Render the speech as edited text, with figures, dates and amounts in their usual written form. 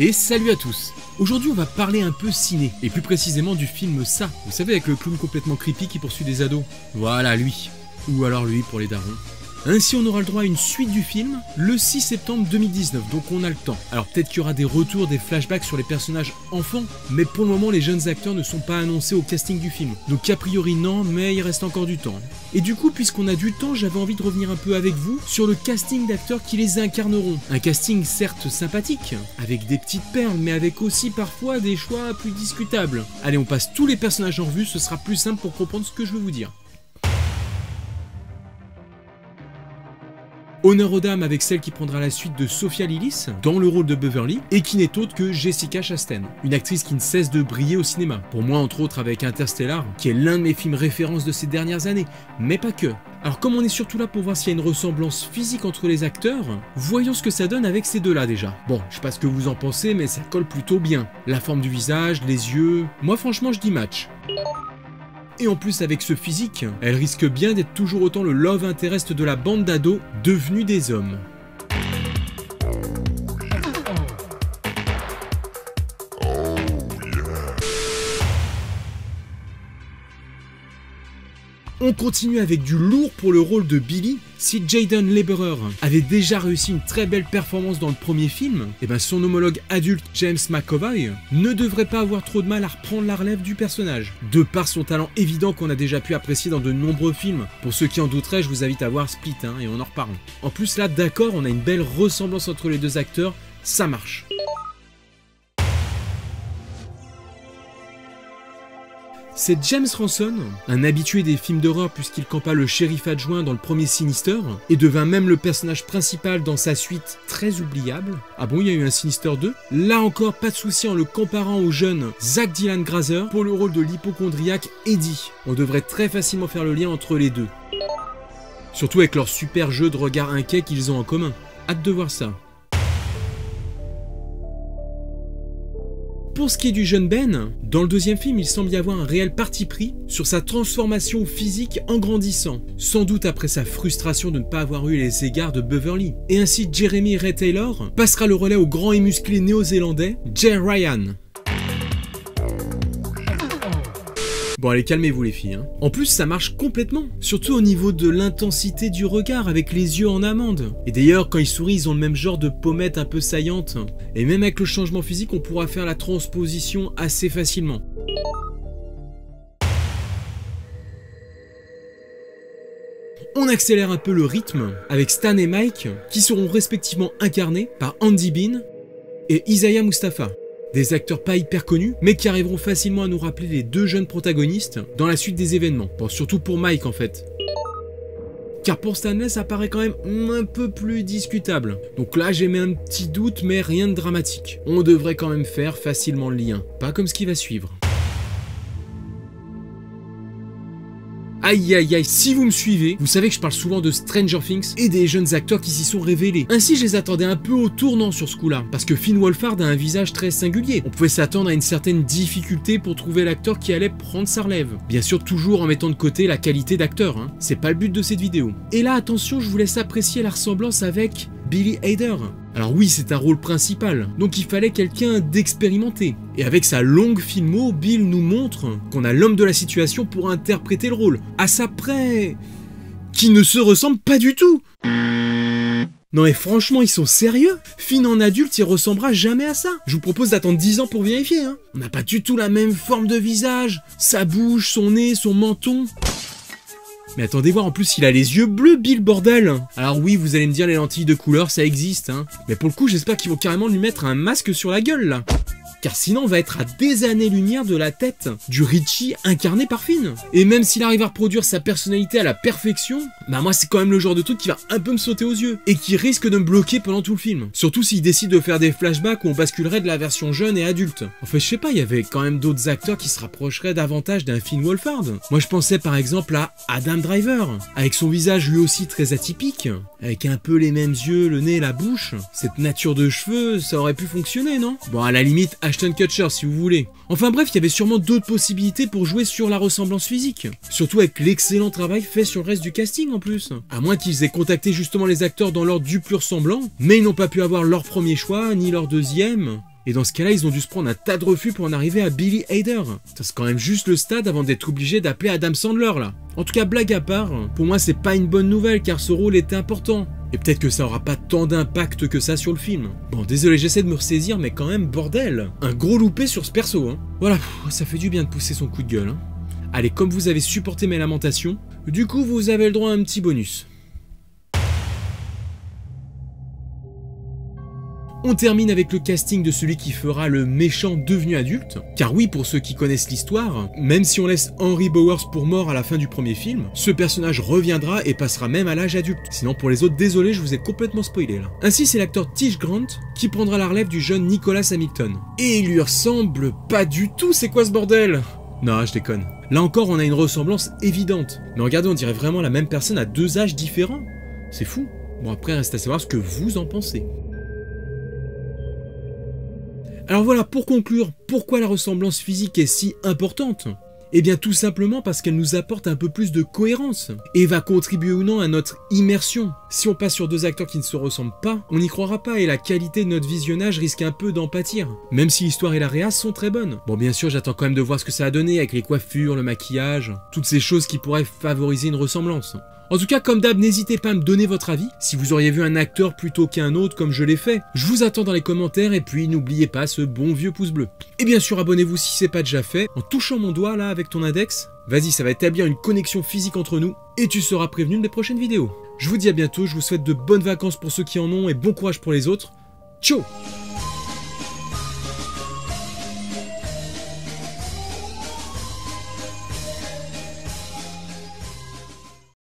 Et salut à tous. Aujourd'hui on va parler un peu ciné, et plus précisément du film Ça, vous savez avec le clown complètement creepy qui poursuit des ados. Voilà lui, ou alors lui pour les darons. Ainsi on aura le droit à une suite du film le 6 septembre 2019, donc on a le temps. Alors peut-être qu'il y aura des retours, des flashbacks sur les personnages enfants, mais pour le moment les jeunes acteurs ne sont pas annoncés au casting du film. Donc a priori non, mais il reste encore du temps. Et du coup, puisqu'on a du temps, j'avais envie de revenir un peu avec vous sur le casting d'acteurs qui les incarneront. Un casting certes sympathique, avec des petites perles, mais avec aussi parfois des choix plus discutables. Allez, on passe tous les personnages en revue, ce sera plus simple pour comprendre ce que je veux vous dire. Honneur aux dames avec celle qui prendra la suite de Sophia Lillis dans le rôle de Beverly et qui n'est autre que Jessica Chastain, une actrice qui ne cesse de briller au cinéma. Pour moi entre autres avec Interstellar, qui est l'un de mes films références de ces dernières années, mais pas que. Alors comme on est surtout là pour voir s'il y a une ressemblance physique entre les acteurs, voyons ce que ça donne avec ces deux-là déjà. Bon, je sais pas ce que vous en pensez, mais ça colle plutôt bien. La forme du visage, les yeux... Moi franchement je dis match. Et en plus avec ce physique, elle risque bien d'être toujours autant le love interest de la bande d'ados devenus des hommes. On continue avec du lourd pour le rôle de Billy. Si Jaden Laborer avait déjà réussi une très belle performance dans le premier film, et ben son homologue adulte James McAvoy ne devrait pas avoir trop de mal à reprendre la relève du personnage, de par son talent évident qu'on a déjà pu apprécier dans de nombreux films. Pour ceux qui en douteraient, je vous invite à voir Split et on en reparle. En plus là, d'accord, on a une belle ressemblance entre les deux acteurs, ça marche. C'est James Ranson, un habitué des films d'horreur puisqu'il campa le shérif adjoint dans le premier Sinister, et devint même le personnage principal dans sa suite très oubliable. Ah bon, il y a eu un Sinister 2? Là encore, pas de souci en le comparant au jeune Zach Dylan Grazer pour le rôle de l'hypochondriaque Eddie. On devrait très facilement faire le lien entre les deux. Surtout avec leur super jeu de regard inquiet qu'ils ont en commun. Hâte de voir ça. Pour ce qui est du jeune Ben, dans le deuxième film, il semble y avoir un réel parti pris sur sa transformation physique en grandissant, sans doute après sa frustration de ne pas avoir eu les égards de Beverly. Et ainsi, Jeremy Ray Taylor passera le relais au grand et musclé néo-zélandais Jay Ryan. Bon allez, calmez-vous les filles. En plus ça marche complètement, surtout au niveau de l'intensité du regard avec les yeux en amande. Et d'ailleurs quand ils sourient ils ont le même genre de pommettes un peu saillantes. Et même avec le changement physique on pourra faire la transposition assez facilement. On accélère un peu le rythme avec Stan et Mike qui seront respectivement incarnés par Andy Bean et Isaiah Mustafa. Des acteurs pas hyper connus, mais qui arriveront facilement à nous rappeler les deux jeunes protagonistes dans la suite des événements. Bon, surtout pour Mike en fait. Car pour Stanley, ça paraît quand même un peu plus discutable. Donc là, j'ai mis un petit doute, mais rien de dramatique. On devrait quand même faire facilement le lien. Pas comme ce qui va suivre. Aïe aïe aïe, si vous me suivez, vous savez que je parle souvent de Stranger Things et des jeunes acteurs qui s'y sont révélés. Ainsi je les attendais un peu au tournant sur ce coup-là, parce que Finn Wolfhard a un visage très singulier. On pouvait s'attendre à une certaine difficulté pour trouver l'acteur qui allait prendre sa relève. Bien sûr toujours en mettant de côté la qualité d'acteur, c'est pas le but de cette vidéo. Et là attention, je vous laisse apprécier la ressemblance avec Billy Hader. Alors oui, c'est un rôle principal, donc il fallait quelqu'un d'expérimenté. Et avec sa longue filmo, Bill nous montre qu'on a l'homme de la situation pour interpréter le rôle. À ça près... qui ne se ressemble pas du tout. Non mais franchement, ils sont sérieux? Finn en adulte, il ressemblera jamais à ça. Je vous propose d'attendre 10 ans pour vérifier. On n'a pas du tout la même forme de visage, sa bouche, son nez, son menton... Mais attendez voir, en plus il a les yeux bleus, Bill, bordel. Alors oui, vous allez me dire les lentilles de couleur, ça existe, Mais pour le coup, j'espère qu'ils vont carrément lui mettre un masque sur la gueule, là. Car sinon on va être à des années-lumière de la tête du Richie incarné par Finn. Et même s'il arrive à reproduire sa personnalité à la perfection, bah moi c'est quand même le genre de truc qui va un peu me sauter aux yeux, et qui risque de me bloquer pendant tout le film. Surtout s'il décide de faire des flashbacks où on basculerait de la version jeune et adulte. En fait je sais pas, il y avait quand même d'autres acteurs qui se rapprocheraient davantage d'un Finn Wolfhard. Moi je pensais par exemple à Adam Driver, avec son visage lui aussi très atypique, avec un peu les mêmes yeux, le nez, la bouche. Cette nature de cheveux, ça aurait pu fonctionner, non? Bon à la limite, Ashton Kutcher si vous voulez. Enfin bref, il y avait sûrement d'autres possibilités pour jouer sur la ressemblance physique. Surtout avec l'excellent travail fait sur le reste du casting en plus. À moins qu'ils aient contacté justement les acteurs dans l'ordre du plus ressemblant, mais ils n'ont pas pu avoir leur premier choix, ni leur deuxième. Et dans ce cas-là, ils ont dû se prendre un tas de refus pour en arriver à Billy Hader. C'est quand même juste le stade avant d'être obligé d'appeler Adam Sandler là. En tout cas, blague à part, pour moi c'est pas une bonne nouvelle car ce rôle était important. Et peut-être que ça aura pas tant d'impact que ça sur le film. Bon, désolé, j'essaie de me ressaisir, mais quand même, bordel. Un gros loupé sur ce perso, hein. Voilà, ça fait du bien de pousser son coup de gueule, hein. Allez, comme vous avez supporté mes lamentations, du coup vous avez le droit à un petit bonus. On termine avec le casting de celui qui fera le méchant devenu adulte. Car oui, pour ceux qui connaissent l'histoire, même si on laisse Henry Bowers pour mort à la fin du premier film, ce personnage reviendra et passera même à l'âge adulte. Sinon pour les autres, désolé, je vous ai complètement spoilé là. Ainsi c'est l'acteur Tish Grant qui prendra la relève du jeune Nicholas Hamilton. Et il lui ressemble pas du tout, c'est quoi ce bordel? Non, je déconne. Là encore, on a une ressemblance évidente. Mais regardez, on dirait vraiment la même personne à deux âges différents. C'est fou. Bon après, reste à savoir ce que vous en pensez. Alors voilà, pour conclure, pourquoi la ressemblance physique est si importante? Eh bien tout simplement parce qu'elle nous apporte un peu plus de cohérence et va contribuer ou non à notre immersion. Si on passe sur deux acteurs qui ne se ressemblent pas, on n'y croira pas et la qualité de notre visionnage risque un peu d'en pâtir. Même si l'histoire et la réal sont très bonnes. Bon bien sûr j'attends quand même de voir ce que ça a donné avec les coiffures, le maquillage, toutes ces choses qui pourraient favoriser une ressemblance. En tout cas, comme d'hab, n'hésitez pas à me donner votre avis, si vous auriez vu un acteur plutôt qu'un autre comme je l'ai fait. Je vous attends dans les commentaires et puis n'oubliez pas ce bon vieux pouce bleu. Et bien sûr, abonnez-vous si c'est pas déjà fait, en touchant mon doigt là avec ton index. Vas-y, ça va établir une connexion physique entre nous et tu seras prévenu des prochaines vidéos. Je vous dis à bientôt, je vous souhaite de bonnes vacances pour ceux qui en ont et bon courage pour les autres. Ciao!